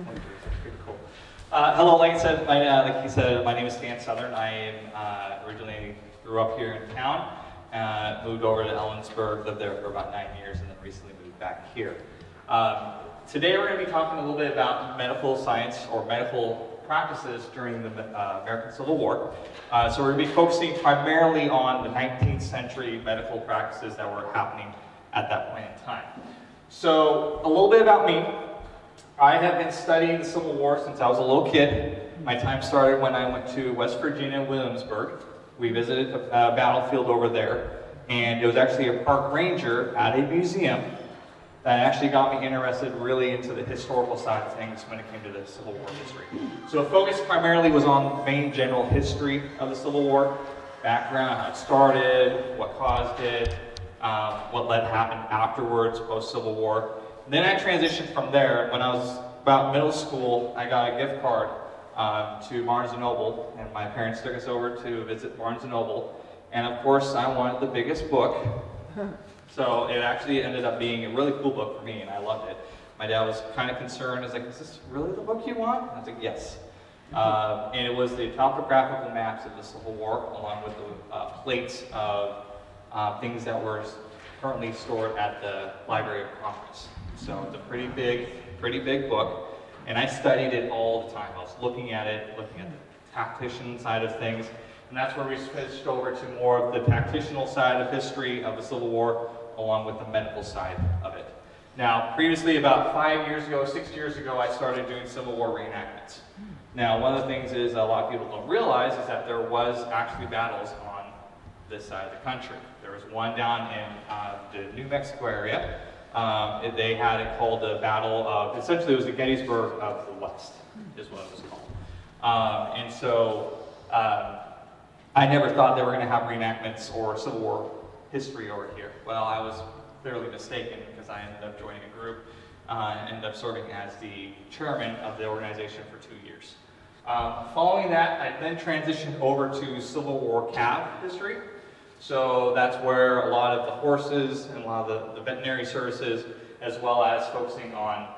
Pretty cool. Hello, like he said, my name is Stan Southern. I am originally grew up here in town, moved over to Ellensburg, lived there for about 9 years, and then recently moved back here. Today we're going to be talking a little bit about medical science or medical practices during the American Civil War. So we're going to be focusing primarily on the 19th century medical practices that were happening at that point in time. So a little bit about me. I have been studying the Civil War since I was a little kid. My time started when I went to West Virginia, Williamsburg. We visited a battlefield over there, and it was actually a park ranger at a museum that actually got me interested really into the historical side of things when it came to the Civil War history. So the focus primarily was on the main general history of the Civil War, background, how it started, what caused it, what led happened afterwards, post-Civil War. And then I transitioned from there. When I was about middle school, I got a gift card to Barnes & Noble, and my parents took us over to visit Barnes & Noble. And of course, I wanted the biggest book. So it actually ended up being a really cool book for me, and I loved it. My dad was kind of concerned. He was like, "Is this really the book you want?" And I was like, "Yes." And it was the topographical maps of the Civil War, along with the plates of things that were currently stored at the Library of Congress. So it's a pretty big book, and I studied it all the time. I was looking at it, looking at the tactician side of things, and that's where we switched over to more of the tactitional side of history of the Civil War, along with the medical side of it. Now, previously, about 5 years ago, 6 years ago, I started doing Civil War reenactments. Now, one of the things is a lot of people don't realize is that there was actually battles on this side of the country. There was one down in the New Mexico area. They had it called the Battle of, essentially it was the Gettysburg of the West, is what it was called. And so I never thought they were going to have reenactments or Civil War history over here. Well, I was fairly mistaken because I ended up joining a group and ended up serving as the chairman of the organization for 2 years. Following that, I then transitioned over to Civil War cav history. So that's where a lot of the horses and a lot of the veterinary services, as well as focusing on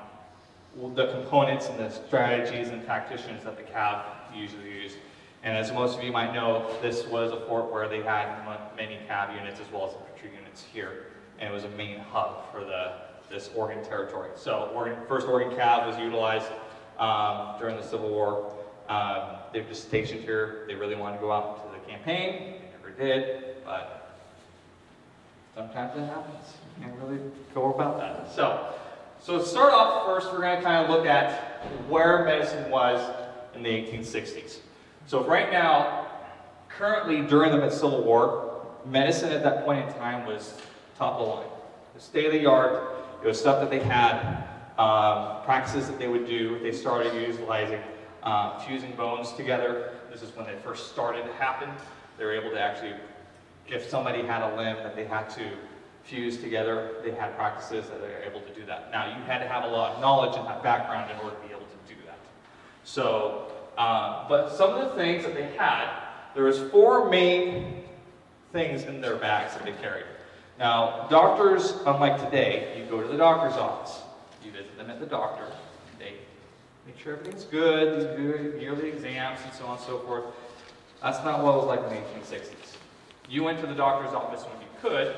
the components and the strategies and tacticians that the cav usually use. And as most of you might know, this was a fort where they had many cav units as well as infantry units here. And it was a main hub for this Oregon territory. So first Oregon cav was utilized during the Civil War. They were just stationed here. They really wanted to go out into the campaign. They never did. But sometimes it happens. You can't really go about that. So to start off first, we're going to kind of look at where medicine was in the 1860s. So right now, currently during the Civil War, medicine at that point in time was top of the line. It was state of the art. It was stuff that they had, practices that they would do. They started utilizing fusing bones together. This is when they first started to happen. They were able to actually, if somebody had a limb that they had to fuse together, they had practices that they were able to do that. Now, you had to have a lot of knowledge and background in order to be able to do that. So, but some of the things that they had, there was 4 main things in their bags that they carried. Now, doctors, unlike today, you go to the doctor's office, you visit them at the doctor, they make sure everything's good, these do yearly exams and so on and so forth. That's not what it was like in the 1860s. You went to the doctor's office when you could,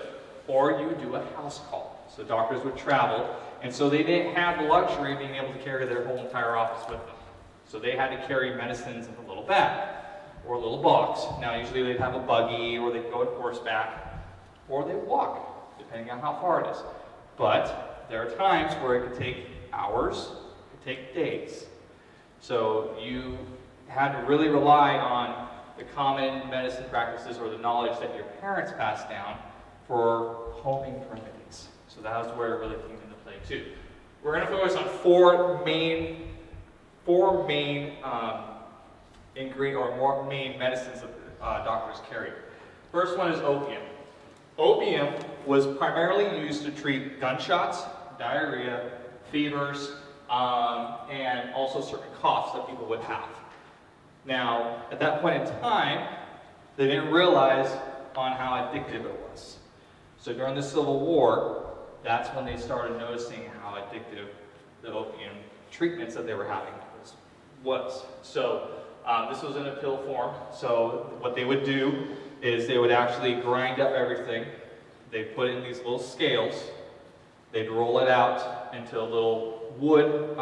or you would do a house call. So doctors would travel, and so they didn't have the luxury of being able to carry their whole entire office with them. So they had to carry medicines in a little bag, or a little box. Now usually they'd have a buggy, or they'd go on horseback, or they'd walk, depending on how far it is. But there are times where it could take hours, it could take days. So you had to really rely on the common medicine practices or the knowledge that your parents passed down for homing remedies. So that was where it really came into play too. We're going to focus on four main ingredient or more main medicines that doctors carried. First one is opium. Opium was primarily used to treat gunshots, diarrhea, fevers, and also certain coughs that people would have. Now, at that point in time, they didn't realize on how addictive it was. So during the Civil War, that's when they started noticing how addictive the opium treatments that they were having was. So this was in a pill form. So what they would do is they would actually grind up everything. They'd put it in these little scales. They'd roll it out into a little wood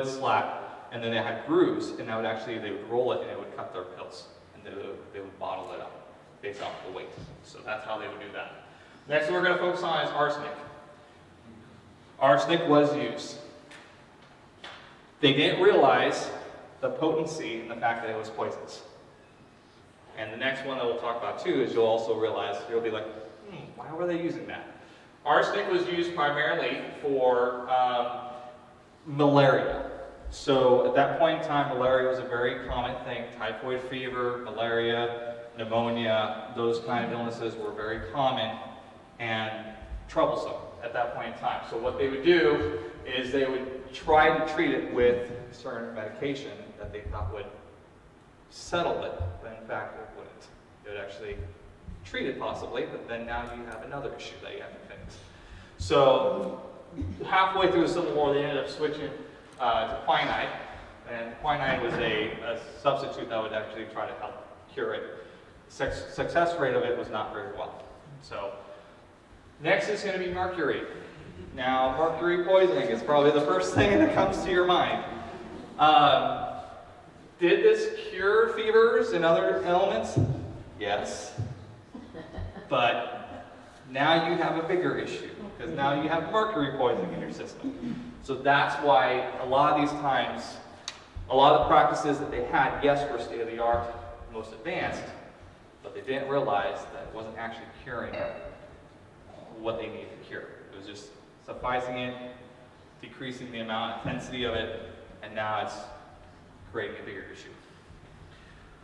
slat, and then they had grooves, and they would roll it and it would cut their pills, and they would bottle it up based off the weight. So that's how they would do that. Next thing we're going to focus on is arsenic. Arsenic was used. They didn't realize the potency and the fact that it was poisonous. And the next one that we'll talk about too is you'll also realize, you'll be like, why were they using that? Arsenic was used primarily for malaria. So at that point in time, malaria was a very common thing. Typhoid fever, malaria, pneumonia, those kind of illnesses were very common and troublesome at that point in time. So what they would do is they would try to treat it with certain medication that they thought would settle it, but in fact it wouldn't. It would actually treat it possibly, but then now you have another issue that you have to fix. So halfway through the Civil War, they ended up switching to quinine, and quinine was a substitute that would actually try to help cure it. Success rate of it was not very well. So next is going to be mercury. Now, mercury poisoning is probably the first thing that comes to your mind. Did this cure fevers and other ailments? Yes. But now you have a bigger issue, because now you have mercury poisoning in your system. So that's why a lot of these times, a lot of the practices that they had, yes, were state-of-the-art, most advanced, but they didn't realize that it wasn't actually curing what they needed to cure. It was just sufficing it, decreasing the amount of intensity of it, and now it's creating a bigger issue.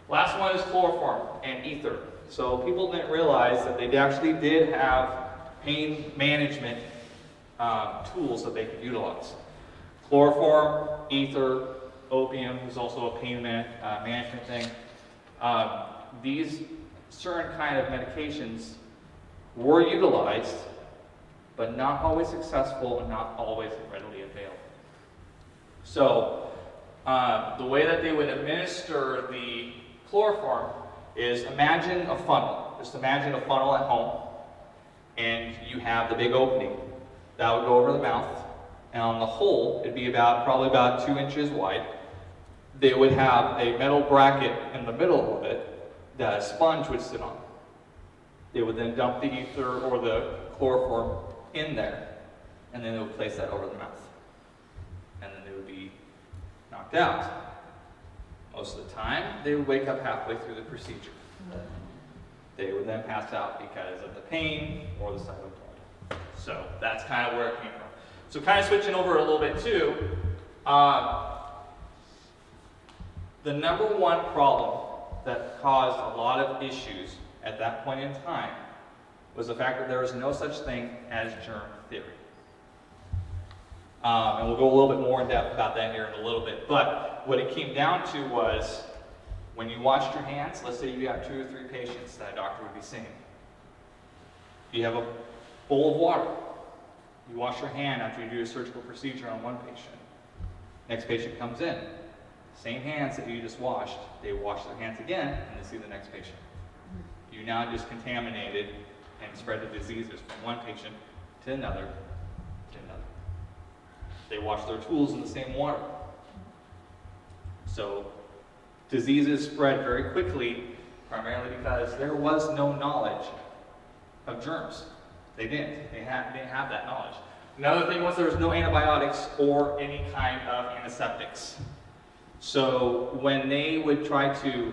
Last one is chloroform and ether. So people didn't realize that they actually did have pain management tools that they could utilize. Chloroform, ether, opium is also a pain management thing. These certain kind of medications were utilized, but not always successful and not always readily available. So the way that they would administer the chloroform is imagine a funnel. Just imagine a funnel at home, and you have the big opening. That would go over the mouth, and on the hole, it'd be probably about 2 inches wide. They would have a metal bracket in the middle of it that a sponge would sit on. They would then dump the ether or the chloroform in there, and then they would place that over the mouth. And then they would be knocked out. Most of the time, they would wake up halfway through the procedure. They would then pass out because of the pain or the sight of blood. So that's kind of where it came from. So kind of switching over a little bit too, the number one problem that caused a lot of issues at that point in time was the fact that there was no such thing as germ theory. And we'll go a little bit more in depth about that here in a little bit. But what it came down to was when you washed your hands, let's say you got 2 or 3 patients that a doctor would be seeing. You have a bowl of water. You wash your hand after you do a surgical procedure on one patient. Next patient comes in. Same hands that you just washed, they wash their hands again and they see the next patient. You now just contaminated and spread the diseases from one patient to another to another. They wash their tools in the same water. So diseases spread very quickly, primarily because there was no knowledge of germs. They didn't. They didn't have that knowledge. Another thing was there was no antibiotics or any kind of antiseptics. So when they would try to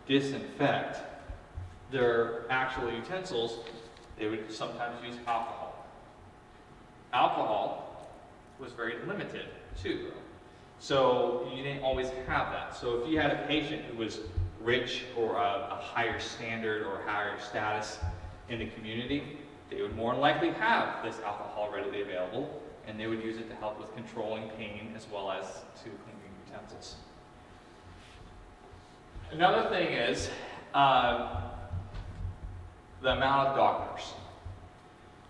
disinfect their actual utensils, they would sometimes use alcohol. Alcohol was very limited too. So you didn't always have that. So if you had a patient who was rich or a higher standard or higher status in the community, they would more than likely have this alcohol readily available, and they would use it to help with controlling pain as well as to cleaning utensils. Another thing is the amount of doctors.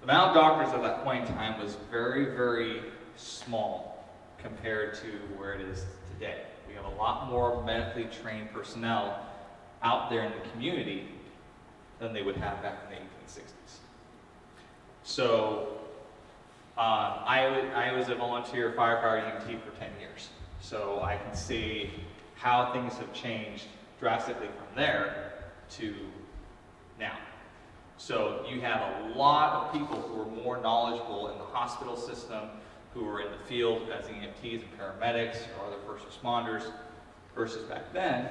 The amount of doctors at that point in time was very, very small. compared to where it is today. We have a lot more medically trained personnel out there in the community than they would have back in the 1860s. So I was a volunteer firefighter EMT for 10 years. So I can see how things have changed drastically from there to now. So you have a lot of people who are more knowledgeable in the hospital system, who are in the field as EMTs and paramedics or other first responders, versus back then,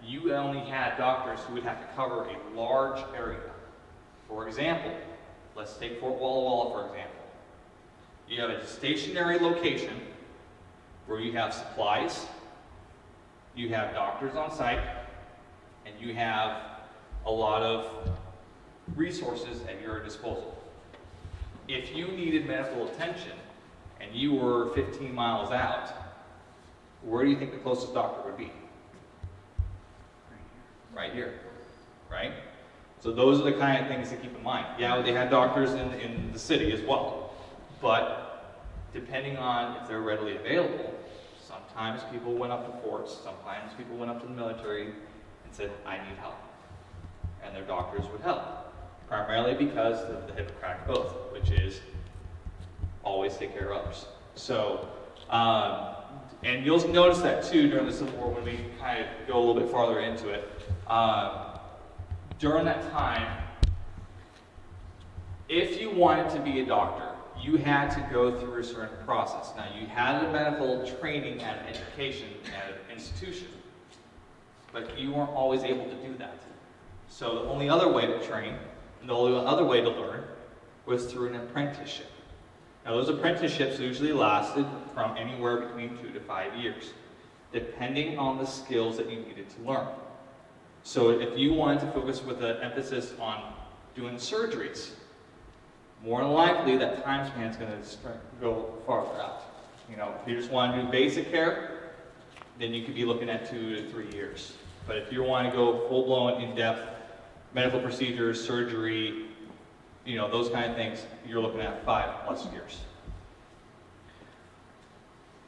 you only had doctors who would have to cover a large area. For example, let's take Fort Walla Walla for example. You have a stationary location where you have supplies, you have doctors on site, and you have a lot of resources at your disposal. If you needed medical attention and you were 15 miles out, where do you think the closest doctor would be? Right here, right? So those are the kind of things to keep in mind. Yeah, they had doctors in the city as well, but depending on if they're readily available, sometimes people went up to forts, sometimes people went up to the military and said, I need help. And their doctors would help, primarily because of the Hippocratic Oath, which is always take care of others. So, and you'll notice that too during the Civil War when we kind of go a little bit farther into it. During that time, if you wanted to be a doctor, you had to go through a certain process. Now, you had a medical training and education at an institution, but you weren't always able to do that. So the only other way to train, and the only other way to learn, was through an apprenticeship. Now, those apprenticeships usually lasted from anywhere between 2 to 5 years, depending on the skills that you needed to learn. So if you wanted to focus with an emphasis on doing surgeries, more than likely that time span is going to go farther out. You know, if you just want to do basic care, then you could be looking at 2 to 3 years. But if you want to go full-blown, in-depth medical procedures, surgery, you know, those kind of things, you're looking at 5+ years.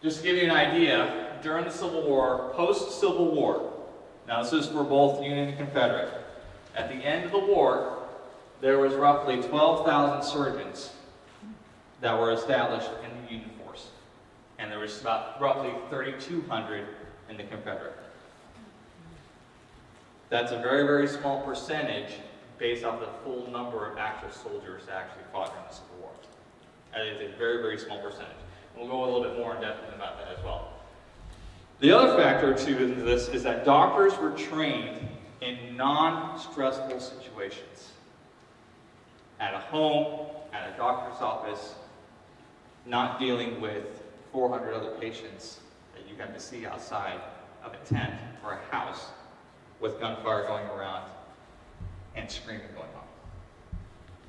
Just to give you an idea, during the Civil War, post-Civil War, now this is for both Union and Confederate, at the end of the war, there was roughly 12,000 surgeons that were established in the Union force, and there was about roughly 3,200 in the Confederate. That's a very, very small percentage based off the full number of actual soldiers that actually fought during the Civil War. That is a very, very small percentage. And we'll go a little bit more in depth about that as well. The other factor to this is that doctors were trained in non-stressful situations. At a home, at a doctor's office, not dealing with 400 other patients that you have to see outside of a tent or a house with gunfire going around and screaming going on.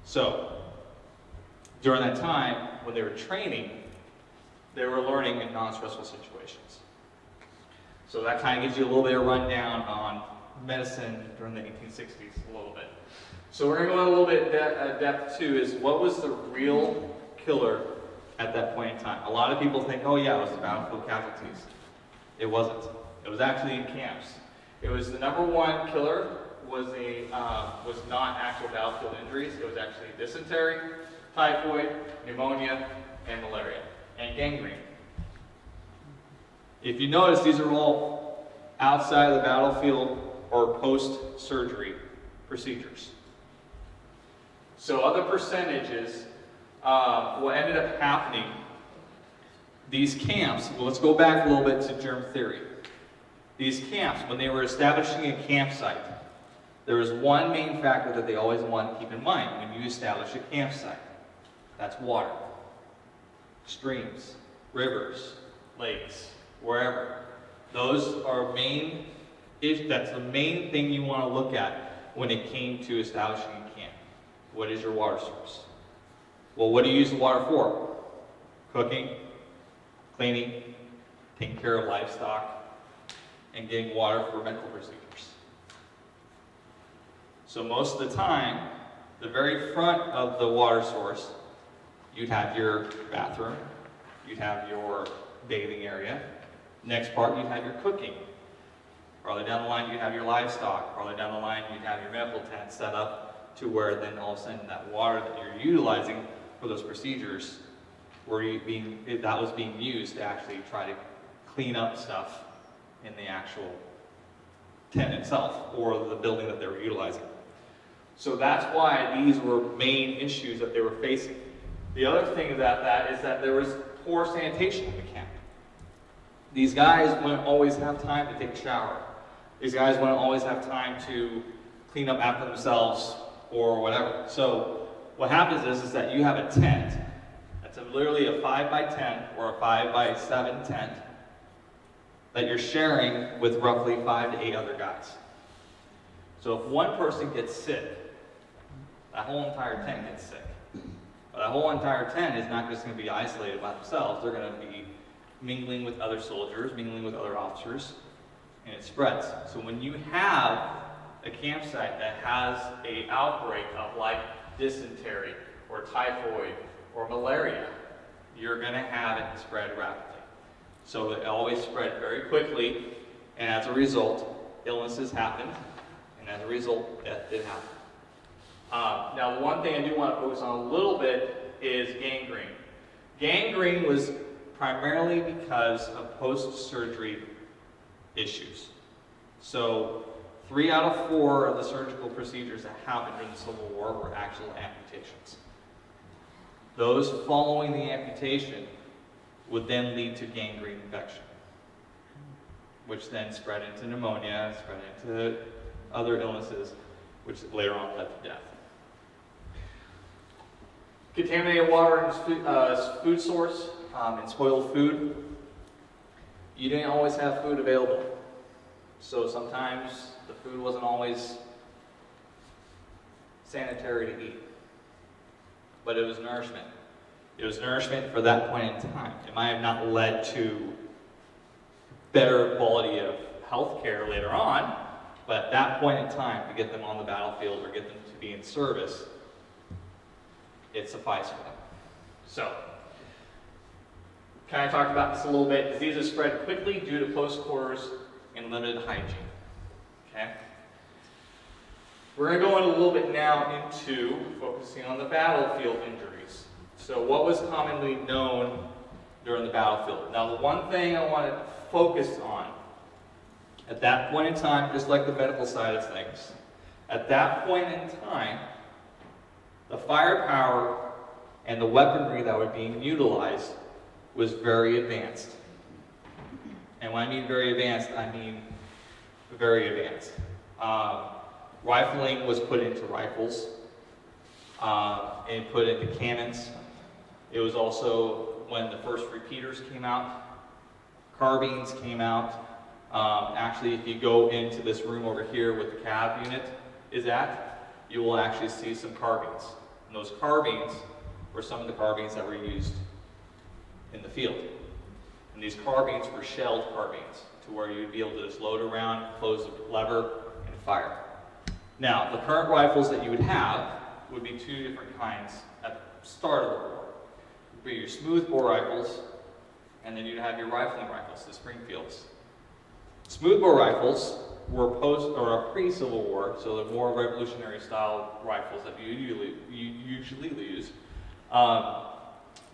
So, during that time, when they were training, they were learning in non-stressful situations. So that kind of gives you a little bit of rundown on medicine during the 1860s, a little bit. So we're going to go a little bit depth too, is what was the real killer at that point in time? A lot of people think, oh yeah, it was the battlefield casualties. It wasn't. It was actually in camps. It was the #1 killer was not actual battlefield injuries. It was actually dysentery, typhoid, pneumonia, and malaria, and gangrene. If you notice, these are all outside of the battlefield or post-surgery procedures. So other percentages, what ended up happening, these camps, well, let's go back a little bit to germ theory. These camps, when they were establishing a campsite, there was one main factor that they always want to keep in mind when you establish a campsite. That's water. Streams, rivers, lakes, wherever. Those are that's the main thing you want to look at when it came to establishing a camp. What is your water source? Well, what do you use the water for? Cooking, cleaning, taking care of livestock, and getting water for medical procedures. So most of the time, the very front of the water source, you'd have your bathroom, you'd have your bathing area. Next part, you'd have your cooking. Farther down the line, you'd have your livestock. Farther down the line, you'd have your medical tent set up to where then all of a sudden that water that you're utilizing for those procedures that was being used to actually try to clean up stuff in the actual tent itself or the building that they were utilizing. So that's why these were main issues that they were facing. The other thing about that is that there was poor sanitation in the camp. These guys wouldn't always have time to take a shower. These guys wouldn't always have time to clean up after themselves or whatever. So what happens is that you have a tent that's literally a 5 by 10 or a 5 by 7 tent that you're sharing with roughly 5 to 8 other guys. So if one person gets sick, that whole entire tent gets sick. But that whole entire tent is not just going to be isolated by themselves. They're going to be mingling with other soldiers, mingling with other officers, and it spreads. So when you have a campsite that has an outbreak of like dysentery or typhoid or malaria, you're going to have it spread rapidly. So it always spread very quickly, and as a result, illnesses happened, and as a result, death did happen. Now, the one thing I do want to focus on a little bit is gangrene. Gangrene was primarily because of post-surgery issues. So 3 out of 4 of the surgical procedures that happened during the Civil War were actual amputations. Those following the amputation would then lead to gangrene infection, which then spread into pneumonia, spread into other illnesses, which later on led to death. Contaminated water and food source and spoiled food. You didn't always have food available. So sometimes the food wasn't always sanitary to eat. But it was nourishment. It was nourishment for that point in time. It might have not led to better quality of health care later on, but at that point in time, to get them on the battlefield or get them to be in service, it sufficed for them. So, kind of talked about this a little bit. Diseases spread quickly due to close quarters and limited hygiene. Okay? We're going to go in a little bit now into focusing on the battlefield injuries. So what was commonly known during the battlefield? Now the one thing I want to focus on, at that point in time, just like the medical side of things, at that point in time, the firepower and the weaponry that were being utilized was very advanced. And when I mean very advanced, I mean very advanced. Rifling was put into rifles and put into cannons. It was also when the first repeaters came out, carbines came out. Actually, if you go into this room over here where the cab unit is at, you will actually see some carbines. And those carbines were some of the carbines that were used in the field. And these carbines were shelled carbines, to where you'd be able to just load around, close the lever, and fire. Now, the current rifles that you would have would be 2 different kinds at the start of the war. It would be your smoothbore rifles, and then you'd have your rifling rifles, the Springfields. Smoothbore rifles were pre-Civil War, so they're more revolutionary style rifles that you usually use.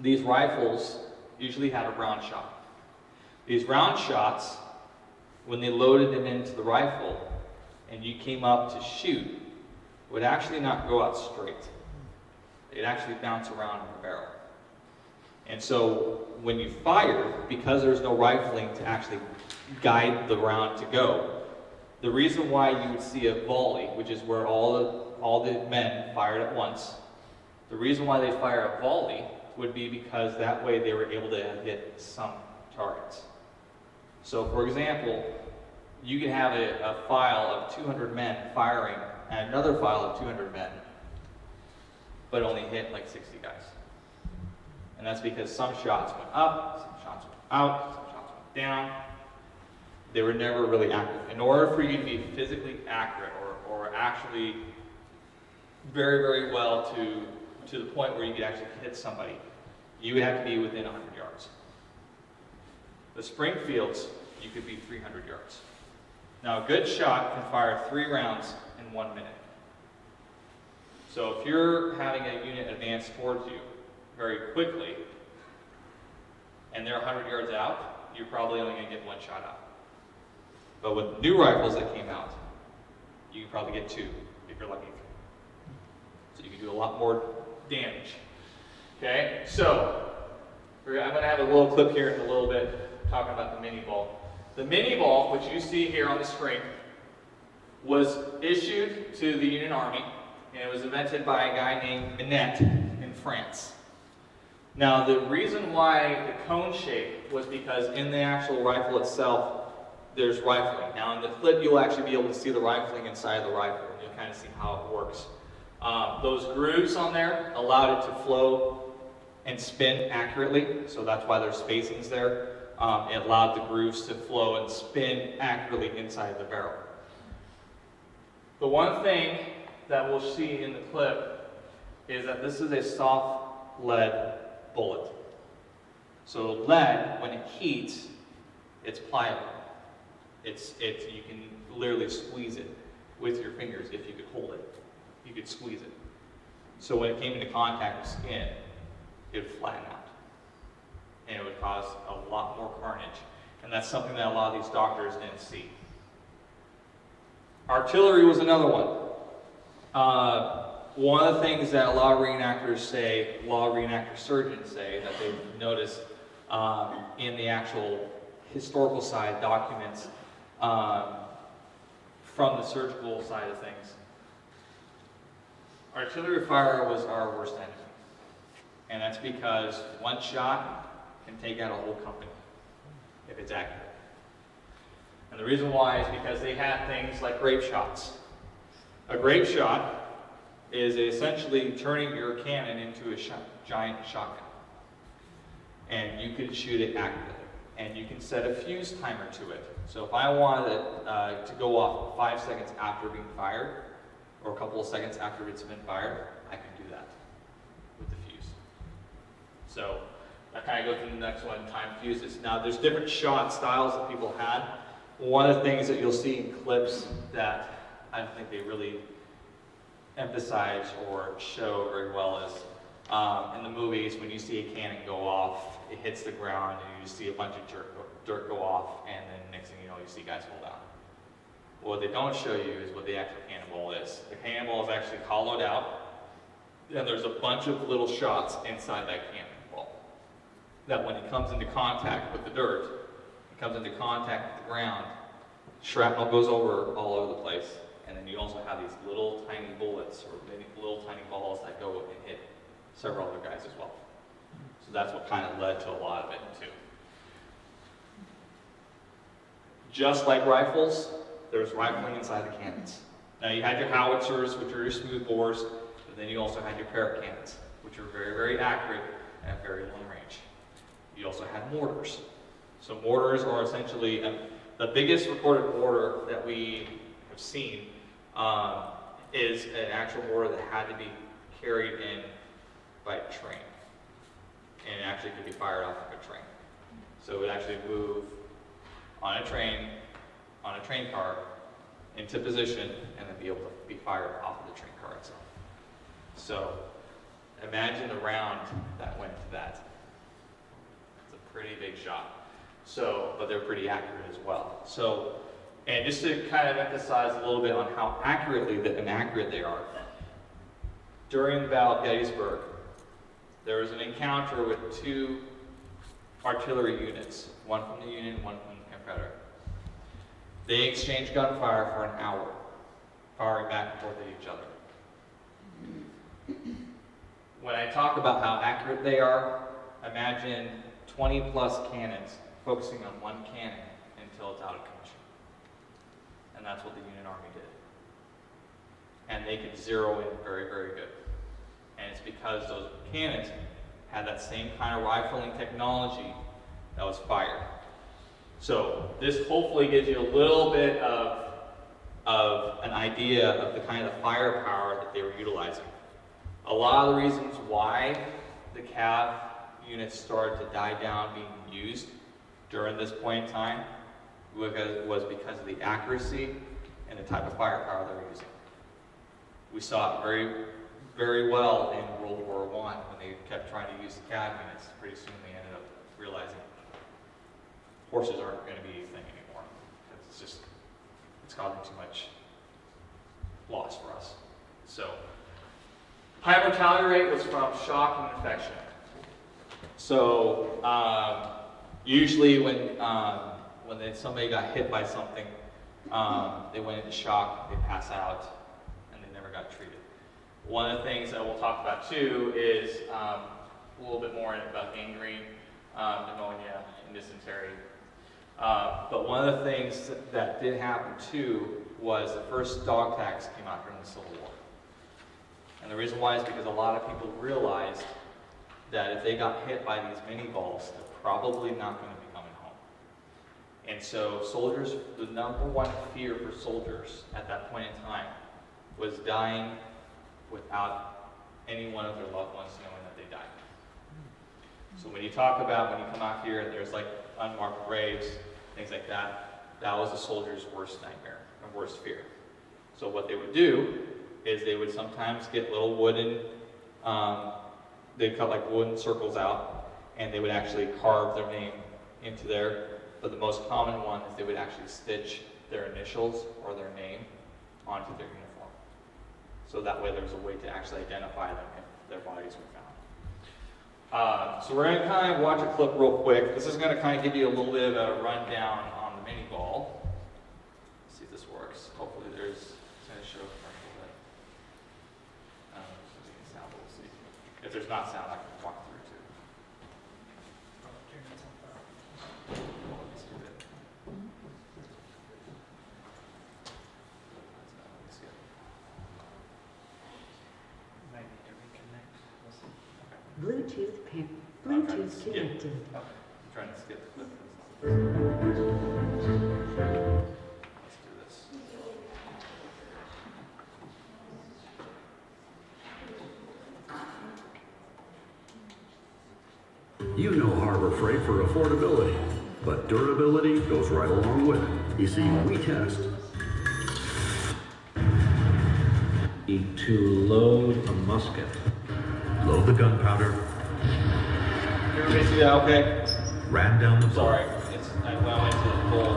These rifles usually had a round shot. These round shots, when they loaded them into the rifle and you came up to shoot, would actually not go out straight. It'd actually bounce around in the barrel. And so when you fire, because there's no rifling to actually guide the round to go, the reason why you would see a volley, which is where all the men fired at once, the reason why they fire a volley would be because that way they were able to hit some targets. So for example, you can have a file of 200 men firing at another file of 200 men, but only hit like 60 guys. And that's because some shots went up, some shots went out, some shots went down. They were never really accurate. In order for you to be physically accurate or actually very, very well to the point where you could actually hit somebody, you would have to be within 100 yards. The Springfields, you could be 300 yards. Now, a good shot can fire 3 rounds in 1 minute. So if you're having a unit advance towards you very quickly, and they're 100 yards out, you're probably only going to get 1 shot out. But with new rifles that came out, you can probably get 2 if you're lucky. So you can do a lot more damage. Okay, so I'm going to have a little clip here in a little bit talking about the mini ball. The mini ball, which you see here on the screen, was issued to the Union Army, and it was invented by a guy named Minette in France. Now, the reason why the cone shape was because in the actual rifle itself, there's rifling. Now, in the clip, you'll actually be able to see the rifling inside of the rifle. You'll kind of see how it works. Those grooves on there allowed it to flow and spin accurately, so that's why there's spacings there. It allowed the grooves to flow and spin accurately inside the barrel. The one thing that we'll see in the clip is that this is a soft lead bullet. So lead, when it heats, it's pliable. You can literally squeeze it with your fingers if you could hold it. You could squeeze it. So when it came into contact with skin, it would flatten out. And it would cause a lot more carnage. And that's something that a lot of these doctors didn't see. Artillery was another one. One of the things that a lot of reenactors say, a lot of reenactor surgeons say, that they've noticed in the actual historical side documents from the surgical side of things, artillery fire was our worst enemy. And that's because 1 shot can take out a whole company if it's accurate. And the reason why is because they had things like grape shots. A grape shot is essentially turning your cannon into a giant shotgun. And you can shoot it accurately. And you can set a fuse timer to it. So if I wanted it to go off 5 seconds after being fired, or a couple of seconds after it's been fired, I can do that with the fuse. So that kind of goes to the next one, time fuses. Now there's different shot styles that people had. One of the things that you'll see in clips that I don't think they really emphasize or show very well is in the movies, when you see a cannon go off, it hits the ground and you just see a bunch of dirt go off, and then next thing you know, you see guys fall down. What they don't show you is what the actual cannonball is. The cannonball is actually hollowed out, and there's a bunch of little shots inside that cannonball. That when it comes into contact with the dirt, it comes into contact with the ground, shrapnel goes all over the place, and then you also have these little tiny bullets or maybe little tiny balls that go and hit several other guys as well. So that's what kind of led to a lot of it too. Just like rifles, there's rifling inside the cannons. Now you had your howitzers, which are your smooth bores, but then you also had your parrot cannons, which are very, very accurate and very long range. You also had mortars. So mortars are essentially, the biggest recorded mortar that we have seen is an actual mortar that had to be carried in by a train. And it actually could be fired off of a train. So it would actually move on a train car into position and then be able to be fired off of the train car itself. So imagine the round that went to that. It's a pretty big shot. So, but they're pretty accurate as well. So, and just to kind of emphasize a little bit on how inaccurate they are, during the Battle of Gettysburg, there was an encounter with 2 artillery units, one from the Union, one from the Confederate. They exchanged gunfire for an hour, firing back and forth at each other. When I talk about how accurate they are, imagine 20 plus cannons focusing on one cannon until it's out of commission. And that's what the Union Army did. And they could zero in very, very good. And it's because those cannons had that same kind of rifling technology that was fired. So this hopefully gives you a little bit of an idea of the kind of firepower that they were utilizing. A lot of the reasons why the cav units started to die down being used during this point in time was because of the accuracy and the type of firepower they were using. We saw it very, very well in World War I when they kept trying to use the CAD units. Pretty soon they ended up realizing horses aren't going to be a thing anymore. It's causing too much loss for us. So, high mortality rate was from shock and infection. So, usually when somebody got hit by something, they went into shock, they pass out, and they never got treated. One of the things that we'll talk about too is a little bit more about gangrene, pneumonia, and dysentery. But one of the things that did happen too was the first dog tags came out during the Civil War. And the reason why is because a lot of people realized that if they got hit by these mini balls, they're probably not going to be coming home. And so soldiers, the number one fear for soldiers at that point in time was dying without any one of their loved ones knowing that they died. So when you talk about, when you come out here and there's like unmarked graves, things like that, that was a soldier's worst nightmare and worst fear. So what they would do is they would sometimes get little wooden, they'd cut like wooden circles out, and they would actually carve their name into there. But the most common one is they would actually stitch their initials or their name onto their uniform. So that way there was a way to actually identify them if their bodies were found. So we're going to kind of watch a clip real quick. This is going to kind of give you a little bit of a rundown on the mini ball. Let's see if this works. Hopefully there's, it's going to show a commercial, but sound, we'll see. If there's not sound, I can walk through too. Let's do that. Might need to reconnect. We'll see. Bluetooth connected. Oh, I'm trying to skip the clip. Let's do this. You know Harbor Freight for affordability, but durability goes right along with it. You see, we test. To load a musket. Load the gunpowder. Everybody see that okay? Ram down the bolt. Sorry, I went to the pole.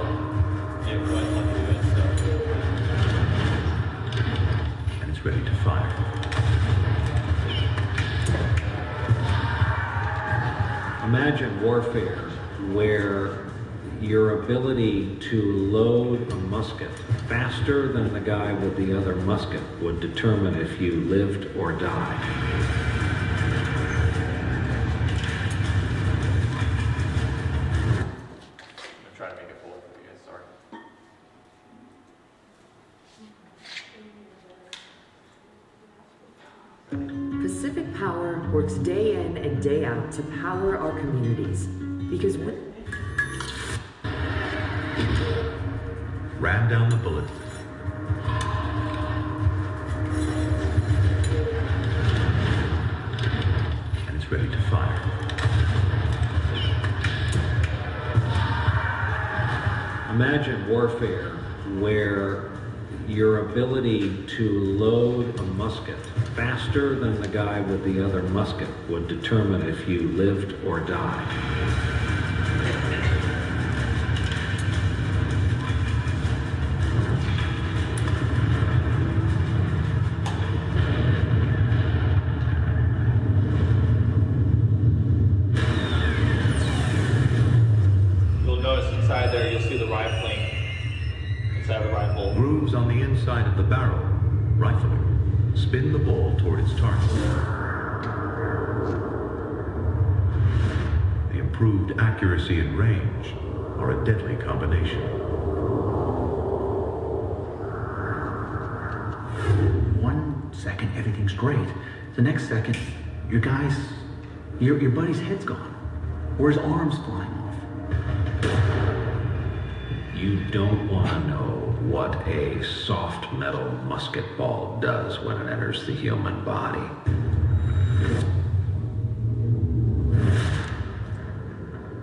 It wouldn't let me do it, so. And it's ready to fire. Imagine warfare where your ability to load a musket faster than the guy with the other musket would determine if you lived or died. I'm gonna try to make it full for you guys, sorry. Pacific Power works day in and day out to power our communities. Because when Ram down the bullet. And it's ready to fire. Imagine warfare where your ability to load a musket faster than the guy with the other musket would determine if you lived or died. You'll notice inside there, you'll see the rifling inside the rifle. Grooves on the inside of the barrel. Rifling. Spin the ball toward its target. The improved accuracy and range are a deadly combination. 1 second, everything's great. The next second, your buddy's head's gone. Or his arm's flying off. You don't want to know what a soft metal musket ball does when it enters the human body.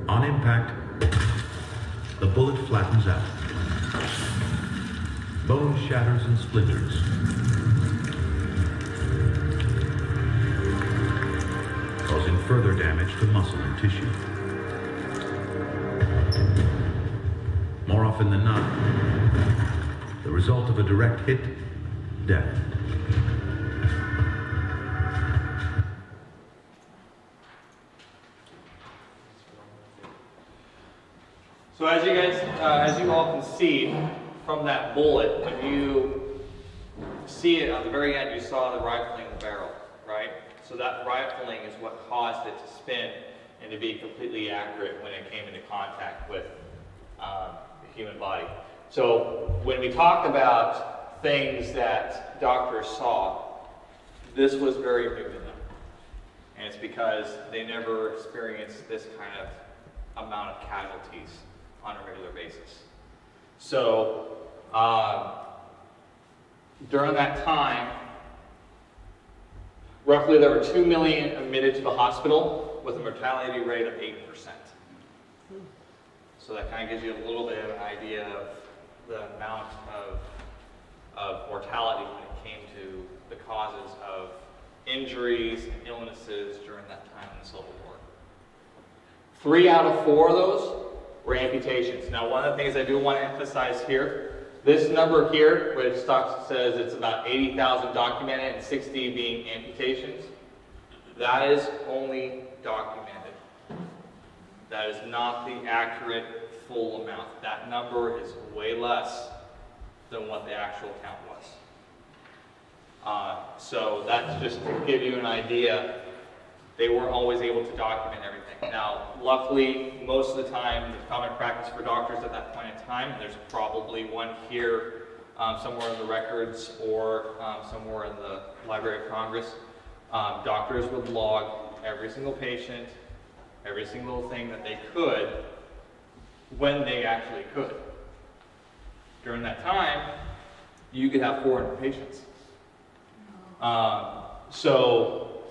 On impact, The bullet flattens out. Bone shatters and splinters. Causing further damage to muscle and tissue. More often than not, the result of a direct hit, death. So as you guys, as you all can see from that bullet, when you see it on the very end, you saw the rifling the barrel, right? So that rifling is what caused it to spin and to be completely accurate when it came into contact with the human body. So when we talked about things that doctors saw, this was very new to them. And it's because they never experienced this kind of amount of casualties on a regular basis. So during that time, roughly there were 2 million admitted to the hospital with a mortality rate of 8%. So that kind of gives you a little bit of an idea of the amount of mortality when it came to the causes of injuries and illnesses during that time in the Civil War. 3 out of 4 of those were amputations. Now, one of the things I do want to emphasize here, this number here, which says it's about 80,000 documented and 60 being amputations, that is only documented. That is not the accurate full amount. That number is way less than what the actual count was. So that's just to give you an idea. They weren't always able to document everything. Now, luckily, most of the time, the common practice for doctors at that point in time, there's probably one here somewhere in the records or somewhere in the Library of Congress. Doctors would log every single patient, every single thing that they could, when they actually could. During that time, you could have 400 patients. So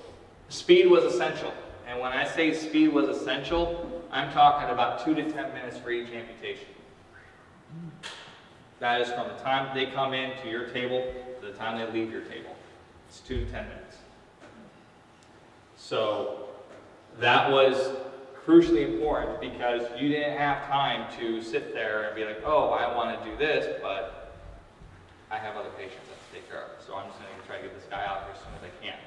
speed was essential. And when I say speed was essential, I'm talking about 2 to 10 minutes for each amputation. That is from the time they come in to your table to the time they leave your table. It's 2 to 10 minutes. So that was crucially important because you didn't have time to sit there and be like, oh, I want to do this, but I have other patients I have to take care of. So I'm just going to try to get this guy out here as soon as I can.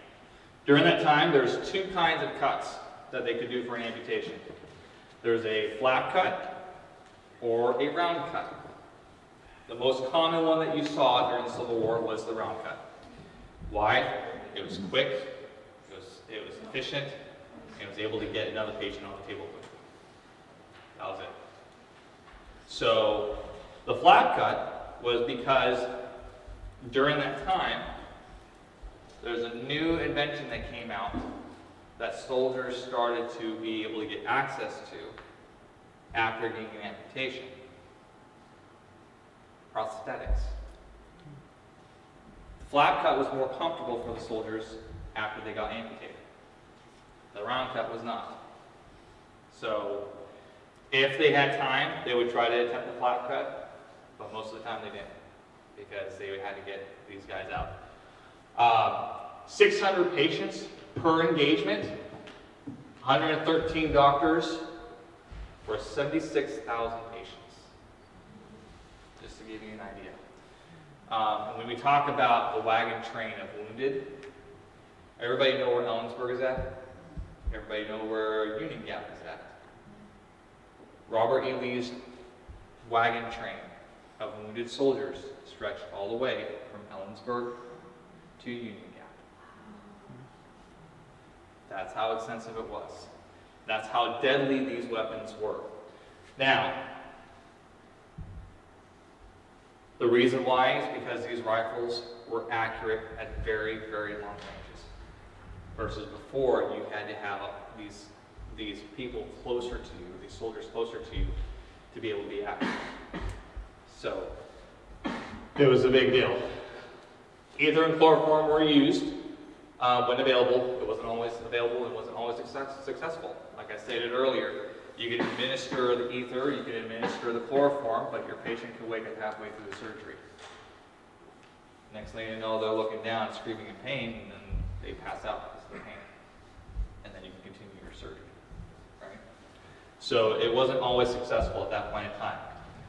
During that time, there's 2 kinds of cuts that they could do for an amputation. There's a flat cut or a round cut. The most common one that you saw during the Civil War was the round cut. Why? It was quick, it was efficient, and it was able to get another patient on the table quickly. That was it. So the flat cut was because during that time, there's a new invention that came out that soldiers started to be able to get access to after getting an amputation. Prosthetics. The flat cut was more comfortable for the soldiers after they got amputated. The round cut was not. So if they had time, they would try to attempt the flat cut, but most of the time they didn't because they had to get these guys out. 600 patients per engagement, 113 doctors for 76,000 patients, just to give you an idea. And when we talk about the wagon train of wounded, everybody know where Ellensburg is at? Everybody know where Union Gap is at? Robert E. Lee's wagon train of wounded soldiers stretched all the way from Ellensburg to Union Gap. That's how extensive it was. That's how deadly these weapons were. Now, the reason why is because these rifles were accurate at very, very long ranges. Versus before, you had to have these people closer to you, these soldiers closer to you, to be able to be accurate. So, it was a big deal. Ether and chloroform were used when available. It wasn't always available. It wasn't always successful. Like I stated earlier, You can administer the ether, you can administer the chloroform, but your patient can wake up halfway through the surgery. Next thing you know, they're looking down, screaming in pain, and then they pass out because of the pain. And then you can continue your surgery, right? So it wasn't always successful at that point in time.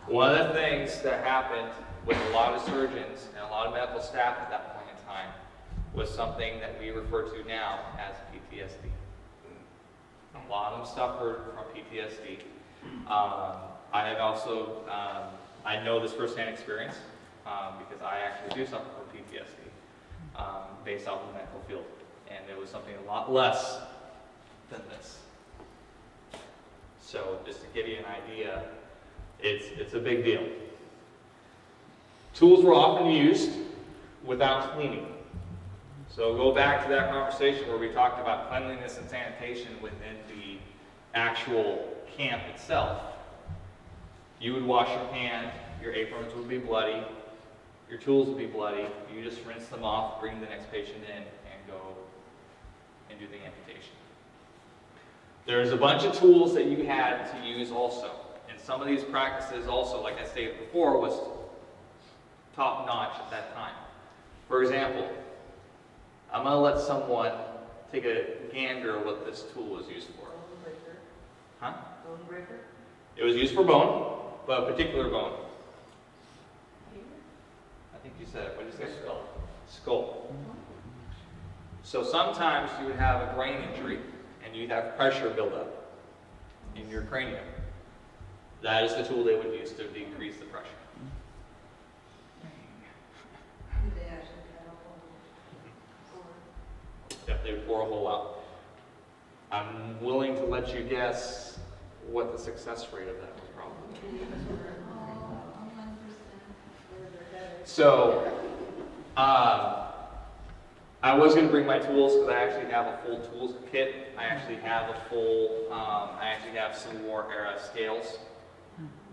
One of the things that happened with a lot of surgeons and a lot of medical staff at that point in time was something that we refer to now as PTSD. A lot of them suffered from PTSD. I have also, I know this firsthand experience because I actually do suffer from PTSD based off of the medical field. And it was something a lot less than this. So just to give you an idea, it's a big deal. Tools were often used without cleaning. So go back to that conversation where we talked about cleanliness and sanitation within the actual camp itself. You would wash your hand, your aprons would be bloody, your tools would be bloody, you just rinse them off, bring the next patient in, and go and do the amputation. There's a bunch of tools that you had to use also. And some of these practices also, like I stated before, was top-notch at that time. For example, I'm going to let someone take a gander at what this tool was used for. Bone breaker. Huh? Bone breaker. It was used for bone, but a particular bone. I think you said it. What did you say? Skull. Skull. So sometimes you would have a brain injury, and you'd have pressure buildup in your cranium. That is the tool they would use to decrease the pressure. They actually cut off all the Yep, they would bore a hole out. I'm willing to let you guess what the success rate of that was probably. So, I was going to bring my tools because I actually have a full tools kit. I actually have a full, I actually have Civil War era scales,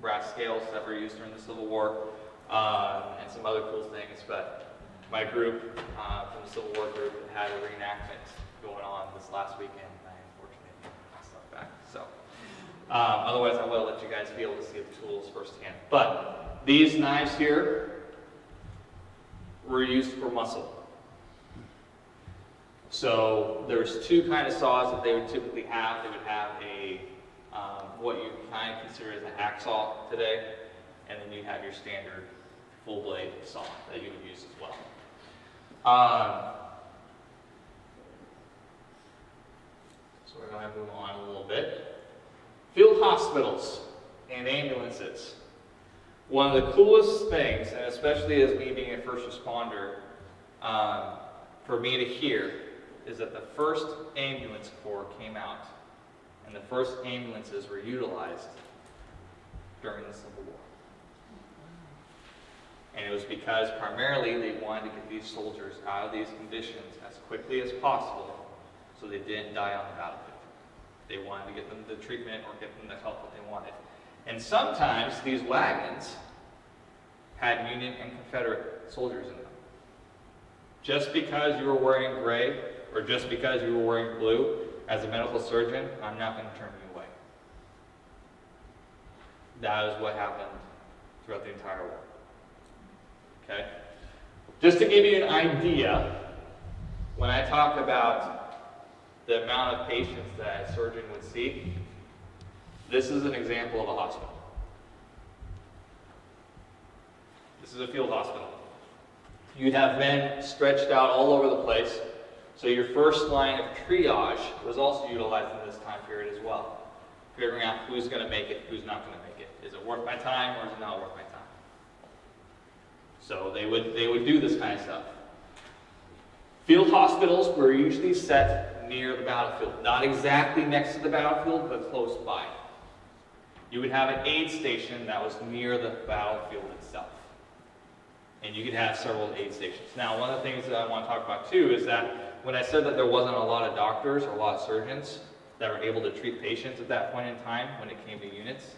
brass scales that were used during the Civil War, and some other cool things, but my group, from the Civil War group, had a reenactment going on this last weekend, and I unfortunately didn't get my stuff back. So, otherwise I will let you guys be able to see the tools firsthand. But these knives here were used for muscle. So there's two kind of saws that they would typically have. They would have a, what you kind of consider as a hacksaw today, and then you have your standard full blade saw that you would use as well. So we're going to move on a little bit. Field hospitals and ambulances. One of the coolest things, and especially as me being a first responder, for me to hear, is that the first ambulance corps came out, and the first ambulances were utilized during the Civil War. And it was because primarily they wanted to get these soldiers out of these conditions as quickly as possible so they didn't die on the battlefield. They wanted to get them the treatment or get them the help that they wanted. And sometimes these wagons had Union and Confederate soldiers in them. Just because you were wearing gray or just because you were wearing blue, as a medical surgeon, I'm not going to turn you away. That is what happened throughout the entire war. Okay? Just to give you an idea, when I talk about the amount of patients that a surgeon would see, this is an example of a hospital. This is a field hospital. You'd have men stretched out all over the place. So your first line of triage was also utilized in this time period as well. Figuring out who's going to make it, who's not going to make it. Is it worth my time or is it not worth my time? So they would do this kind of stuff. Field hospitals were usually set near the battlefield. Not exactly next to the battlefield, but close by. You would have an aid station that was near the battlefield itself. And you could have several aid stations. Now, one of the things that I want to talk about too is that when I said that there wasn't a lot of doctors or a lot of surgeons that were able to treat patients at that point in time when it came to units,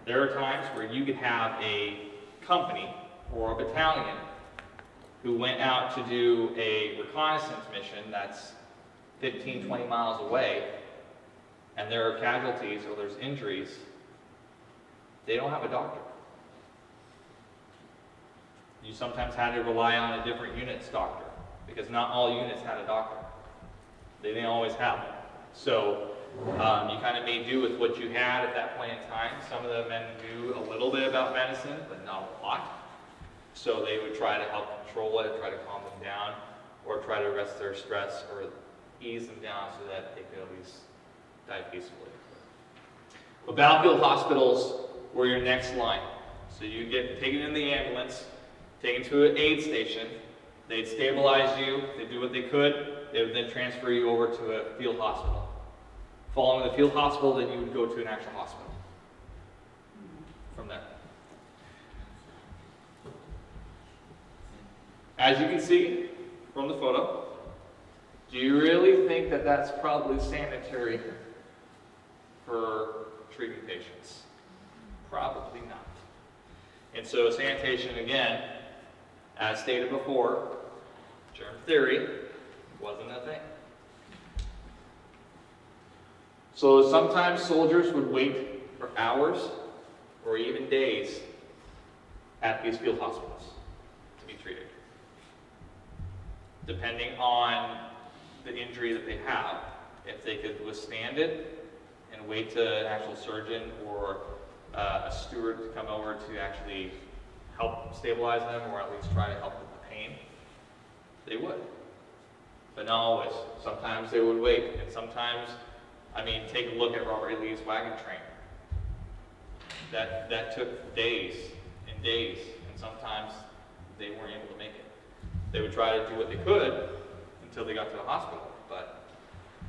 there are times where you could have a company or a battalion who went out to do a reconnaissance mission that's 15, 20 miles away, and there are casualties or there's injuries, they don't have a doctor. You sometimes had to rely on a different unit's doctor because not all units had a doctor. They didn't always have one. So you kind of made do with what you had at that point in time. Some of the men knew a little bit about medicine, but not a lot. So they would try to help control it, try to calm them down, or try to arrest their stress or ease them down so that they could at least die peacefully. But battlefield hospitals were your next line. So you get taken in the ambulance, taken to an aid station, they'd stabilize you, they'd do what they could, they would then transfer you over to a field hospital. Following the field hospital, then you would go to an actual hospital from there. As you can see from the photo, do you really think that that's probably sanitary for treating patients? Probably not. And so sanitation, again, as stated before, germ theory wasn't a thing. So sometimes soldiers would wait for hours or even days at these field hospitals to be treated, depending on the injury that they have. If they could withstand it and wait to an actual surgeon or a steward to come over to actually help stabilize them or at least try to help with the pain, they would. But not always. Sometimes they would wait, and sometimes, I mean, take a look at Robert E. Lee's wagon train. That took days and days, and sometimes they weren't able to make it. They would try to do what they could until they got to the hospital, but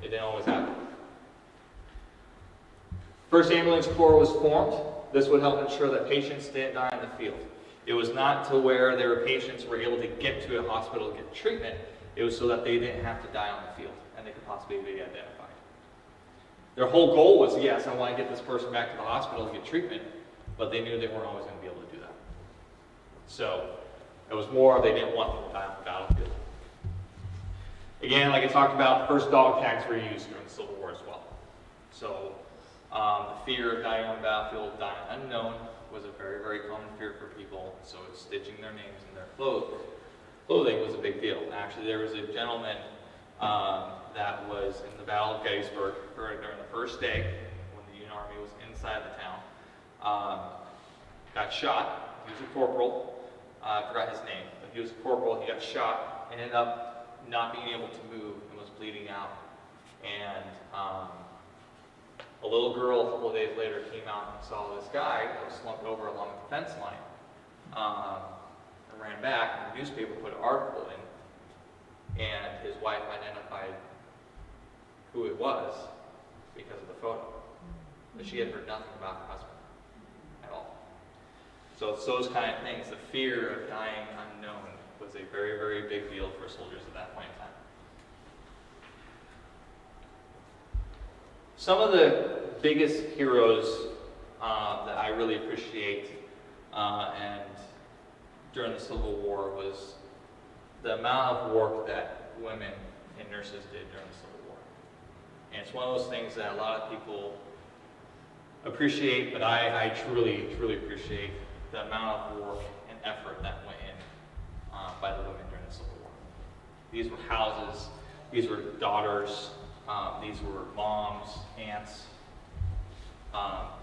it didn't always happen. First Ambulance Corps was formed. This would help ensure that patients didn't die in the field. It was not to where their patients were able to get to a hospital to get treatment. It was so that they didn't have to die on the field and they could possibly be identified. Their whole goal was, yes, I want to get this person back to the hospital to get treatment, but they knew they weren't always going to be able to do that. So it was more they didn't want them to die on the battlefield. Again, like I talked about, first dog tags were used during the Civil War as well. So the fear of dying on the battlefield, dying unknown, was a very, very common fear for people. So stitching their names in their clothing was a big deal. Actually, there was a gentleman that was in the Battle of Gettysburg during the first day when the Union Army was inside the town. Got shot. He was a corporal. I forgot his name, but he was a corporal. He got shot, ended up not being able to move and was bleeding out. And a little girl a couple of days later came out and saw this guy that was slumped over along the fence line and ran back, and the newspaper put an article in, and his wife identified who it was because of the photo. But she had heard nothing about her husband at all. So it's those kind of things. The fear of dying unknown was a very, very big deal for soldiers at that point in time. Some of the biggest heroes that I really appreciate and during the Civil War was the amount of work that women and nurses did during the Civil War. And it's one of those things that a lot of people appreciate, but I truly, truly appreciate the amount of work and effort that went in by the women during the Civil War. These were houses, these were daughters, these were moms, aunts,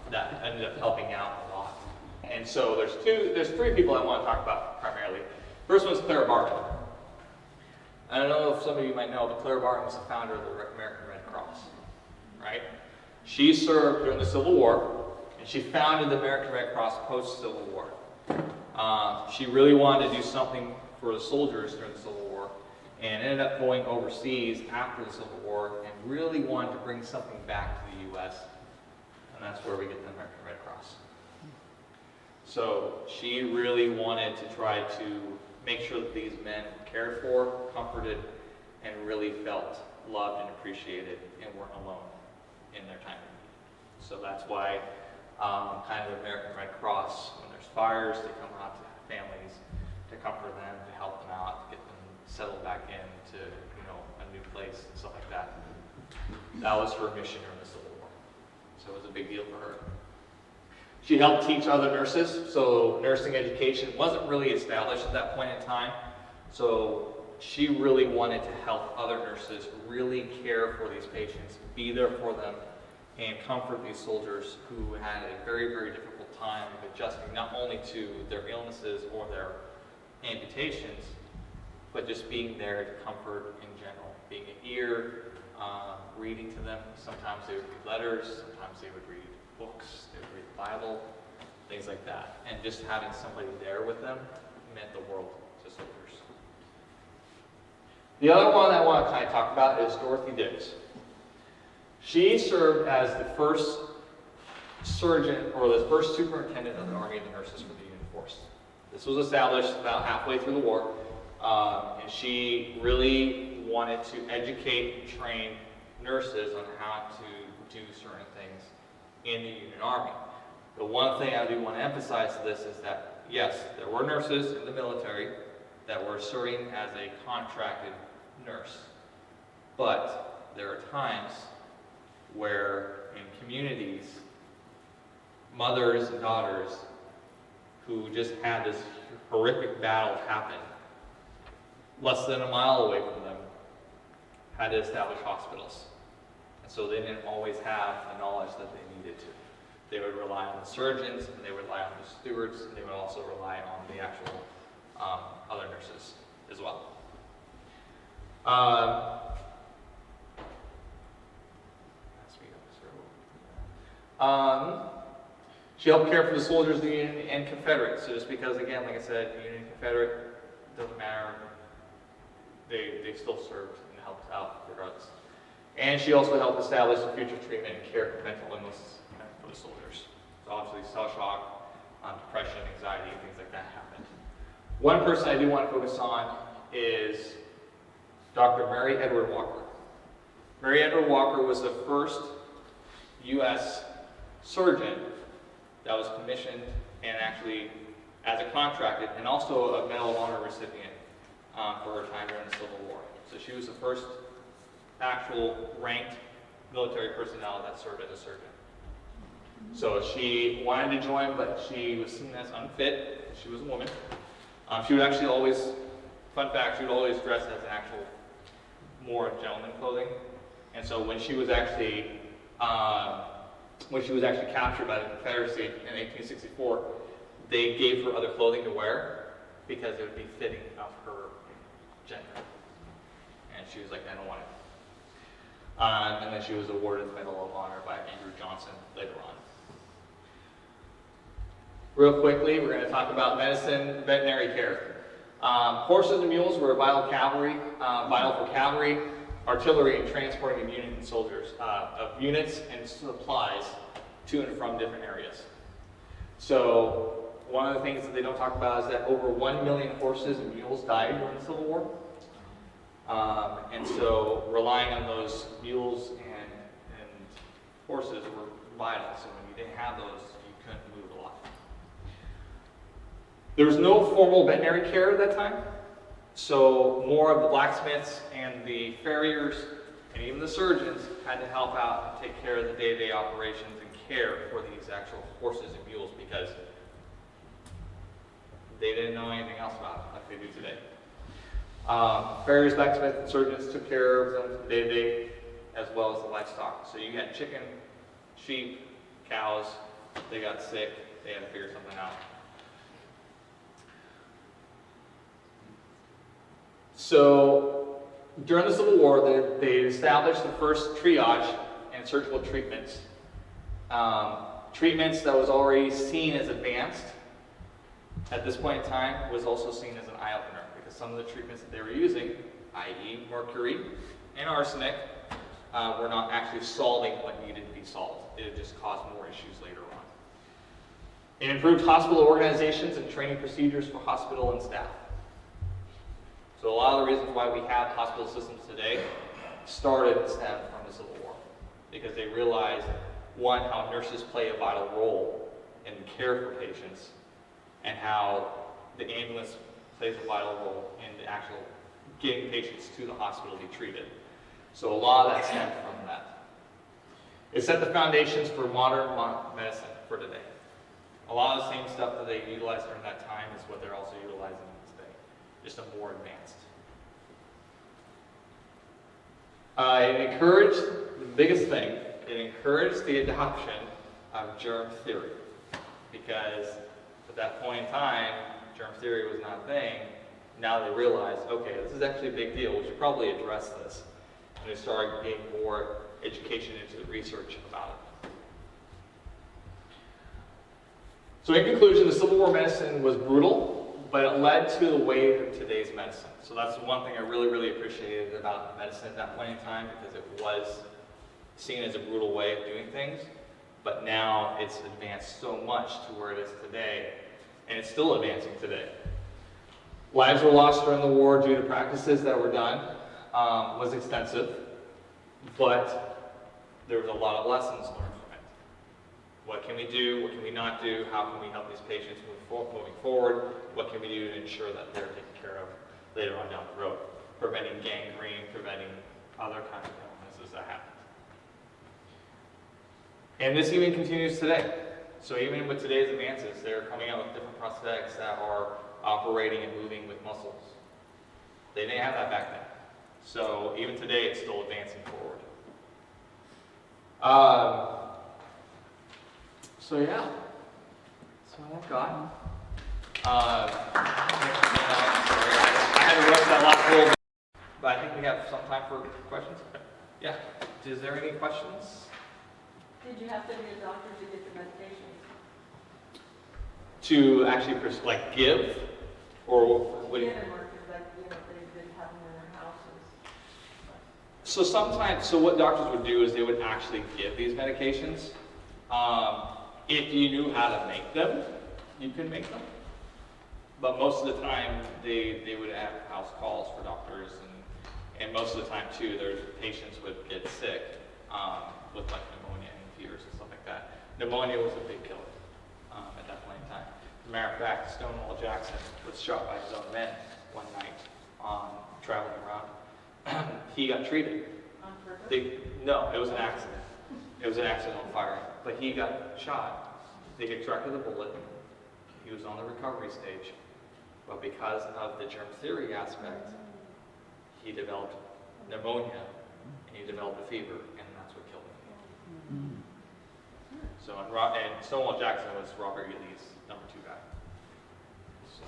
that ended up helping out a lot. And so there's three people I want to talk about primarily. First one's Clara Barton. I don't know if some of you might know, but Clara Barton was the founder of the American Red Cross, right? She served during the Civil War, and she founded the American Red Cross post-Civil War. She really wanted to do something for the soldiers during the Civil War, and ended up going overseas after the Civil War, and really wanted to bring something back to the U.S., and that's where we get the American Red Cross. So she really wanted to try to make sure that these men were cared for, comforted, and really felt loved and appreciated and weren't alone in their time of need. So that's why kind of the American Red Cross, when there's fires, they come out to families to comfort them, to help them out, to get them settled back into a new place and stuff like that. That was her mission during the Civil War. big deal for her. She helped teach other nurses, so nursing education wasn't really established at that point in time. So she really wanted to help other nurses really care for these patients, be there for them, and comfort these soldiers who had a very, very difficult time adjusting not only to their illnesses or their amputations, but just being there to comfort in general, being an ear, reading to them. Sometimes they would read letters, sometimes they would read books, they would read the Bible, things like that. And just having somebody there with them meant the world to soldiers. The other one I want to kind of talk about is Dorothy Dix. She served as the first surgeon, or the first superintendent of the Army of the Nurses for the Union Force. This was established about halfway through the war, and she really wanted to educate and train nurses on how to do certain things in the Union Army. The one thing I do want to emphasize to this is that, yes, there were nurses in the military that were serving as a contracted nurse, but there are times where in communities, mothers and daughters who just had this horrific battle happen less than a mile away from them had to establish hospitals. And so they didn't always have the knowledge that they needed to. They would rely on the surgeons, and they would rely on the stewards, and they would also rely on the actual other nurses as well. She helped care for the soldiers of the Union and Confederate. So just because, again, like I said, Union and Confederate, doesn't matter. They still served and helped out regardless. And she also helped establish the future treatment and care for mental illness for the soldiers. So obviously cell shock, depression, anxiety, things like that happened. One person I do want to focus on is Dr. Mary Edward Walker. Mary Edward Walker was the first U.S. surgeon that was commissioned and actually as a contracted and also a Medal of Honor recipient for her time during the Civil War. So she was the first actual ranked military personnel that served as a surgeon. So she wanted to join, but she was seen as unfit. She was a woman. She would actually always, fun fact, she would always dress as an actual more gentleman clothing. And so when she was actually captured by the Confederacy in 1864, they gave her other clothing to wear because it would be fitting of her gender. And she was like, I don't want it. And then she was awarded the Medal of Honor by Andrew Johnson later on. Real quickly, we're going to talk about medicine, veterinary care. Horses and mules were vital for cavalry, artillery, and transporting of units and soldiers, of units and supplies to and from different areas. So one of the things that they don't talk about is that over 1 million horses and mules died during the Civil War. And so relying on those mules and horses were vital. So when you didn't have those, you couldn't move a lot. There was no formal veterinary care at that time. So more of the blacksmiths and the farriers and even the surgeons had to help out and take care of the day-to-day operations and care for these actual horses and mules because they didn't know anything else about it like they do today. Farriers, blacksmiths, and surgeons took care of them day-to-day as well as the livestock. So you had chicken, sheep, cows, they got sick, they had to figure something out. So during the Civil War, they established the first triage and surgical treatments. Treatments that was already seen as advanced at this point in time was also seen as an eye-opener because some of the treatments that they were using, i.e. mercury and arsenic, were not actually solving what needed to be solved. It just caused more issues later on. It improved hospital organizations and training procedures for hospital and staff. So a lot of the reasons why we have hospital systems today started and stemmed from the Civil War because they realized, one, how nurses play a vital role in the care for patients and how the ambulance plays a vital role in the actual getting patients to the hospital to be treated. So a lot of that stemmed from that. It set the foundations for modern medicine for today. A lot of the same stuff that they utilized during that time is what they're also utilizing today, just a more advanced. It encouraged, the biggest thing, it encouraged the adoption of germ theory. Because at that point in time, germ theory was not a thing. Now they realize, okay, this is actually a big deal. We should probably address this. And they started getting more education into the research about it. So in conclusion, the Civil War medicine was brutal, but it led to the wave of today's medicine. So that's the one thing I really, really appreciated about medicine at that point in time, because it was seen as a brutal way of doing things. But now it's advanced so much to where it is today, and it's still advancing today. Lives were lost during the war due to practices that were done, was extensive, but there was a lot of lessons learned from it. What can we do? What can we not do? How can we help these patients moving forward? What can we do to ensure that they're taken care of later on down the road? Preventing gangrene, preventing other kinds of illnesses that happen. And this even continues today. So even with today's advances, they're coming out with different prosthetics that are operating and moving with muscles. They didn't have that back then. So even today, it's still advancing forward. So yeah, that's what I've got. Sorry, I had to rush that last little bit, but I think we have some time for questions. Yeah, is there any questions? Did you have to be a doctor to get the medications? To actually like give, or what do you? Get them, or like, you know, they didn't have them in their houses. So sometimes, so what doctors would do is they would actually give these medications. If you knew how to make them, you could make them. But most of the time, they would have house calls for doctors, and most of the time too, their patients would get sick with like pneumonia and fevers and stuff like that. Pneumonia was a big killer at that point in time. As a matter of fact, Stonewall Jackson was shot by his own men one night traveling around. He got treated. On purpose? No, it was an accident. It was an accidental firing. But he got shot. They extracted the bullet. He was on the recovery stage. But because of the germ theory aspect, he developed pneumonia, and he developed a fever, and that's what killed him. So, and Stonewall Jackson was Robert E. Lee's #2 guy. So,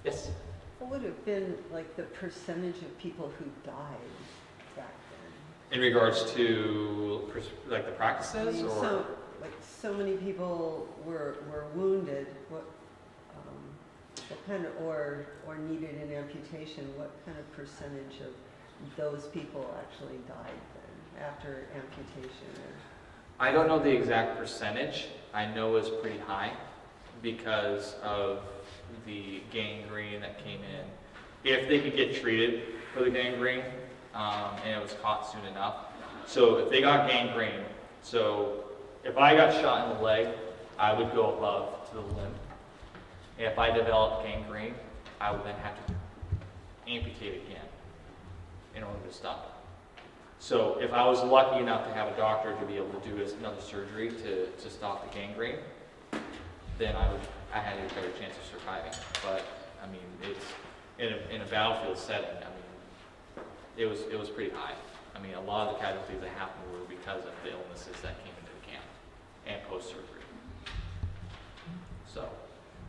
yes? What would have been like the percentage of people who died back then? In regards to like the practices, I mean, or so many people were wounded. What kind of or needed an amputation? What kind of percentage of those people actually died then after amputation? I don't know the exact percentage. I know it's pretty high because of the gangrene that came in. If they could get treated for the gangrene, and it was caught soon enough. So if they got gangrene, so if I got shot in the leg, I would go above to the limb. And if I developed gangrene, I would then have to amputate again in order to stop it. So if I was lucky enough to have a doctor to be able to do another surgery to stop the gangrene, then I had a better chance of surviving. But I mean, it's in a battlefield setting. I mean, it was pretty high. I mean, a lot of the casualties that happened were because of the illnesses that came into the camp and post-surgery. So,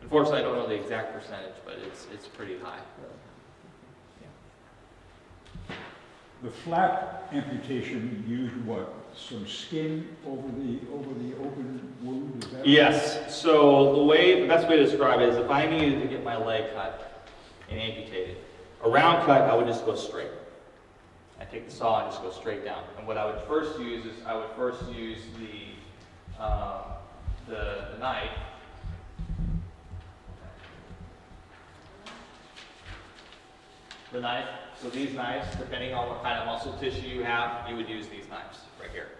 unfortunately, I don't know the exact percentage, but it's pretty high. The flap amputation used what? Some skin over the open wound? Is that Yes. So the best way to describe it is if I needed to get my leg cut and amputated, a round cut, I would just go straight. I take the saw and just go straight down. And what I would first use is I would first use the knife. The knife. So these knives, depending on what kind of muscle tissue you have, you would use these knives right here.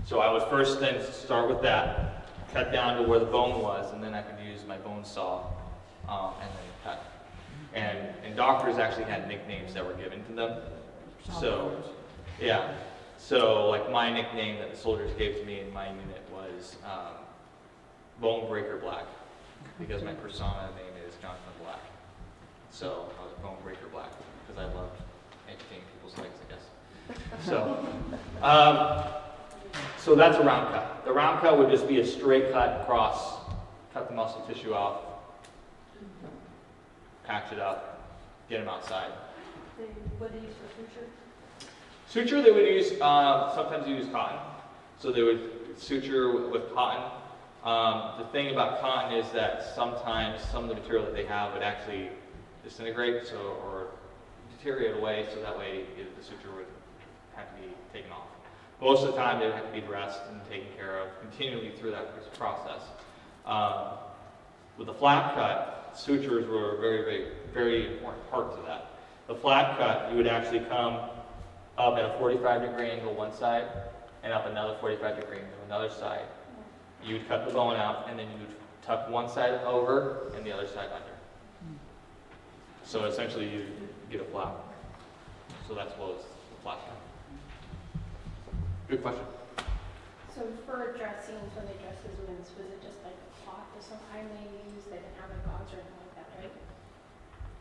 So I would first then start with that, cut down to where the bone was, and then I could use my bone saw and then cut. And doctors actually had nicknames that were given to them. So, yeah. So like my nickname that the soldiers gave to me in my unit was Bone Breaker Black, because my persona name is Jonathan Black. So I was Bone Breaker Black because I loved amputating people's legs, I guess. So that's a round cut. The round cut would just be a straight cut across, cut the muscle tissue off, patch it up, get them outside. What do you use for suture? Suture, they would use, sometimes they use cotton. So they would suture with cotton. The thing about cotton is that sometimes some of the material that they have would actually disintegrate or deteriorate away, so that way the suture would have to be taken off. Most of the time, they would have to be dressed and taken care of continually through that process. With the flat cut, sutures were a very, very, very important part to that. The flat cut, you would actually come up at a 45-degree angle one side, and up another 45-degree angle another side. You would cut the bone out, and then you would tuck one side over and the other side under. So essentially, you get a flap. So that's what was the flat cut. Good question. So for dressings, when they dress as wounds, was it just like a cloth of some kind they used? They didn't have like gauze or anything like that, right?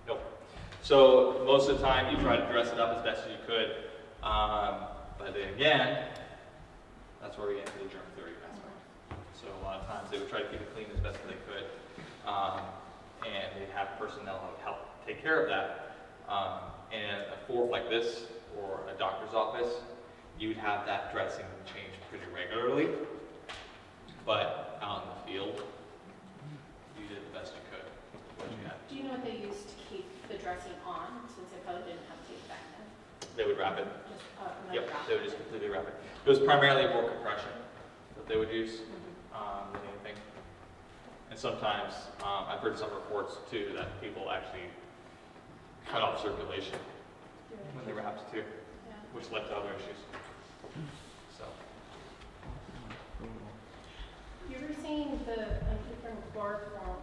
Nope. So most of the time, you try to dress it up as best as you could. But then again, that's where we get into the germ theory aspect. So a lot of times, they would try to keep it clean as best as they could. And they'd have personnel who would help take care of that. In a fort like this, or a doctor's office, you would have that dressing change pretty regularly. But out in the field, you did the best you could with what you had. Do you know what they used to keep the dressing on, since they probably didn't have tape back then? They would wrap it. Just Yep, they would just completely wrap it. It was primarily more compression that they would use than anything. And sometimes, I've heard some reports too that people actually cut off circulation when they wrapped too, which led to other issues. So. You were saying the different chloroform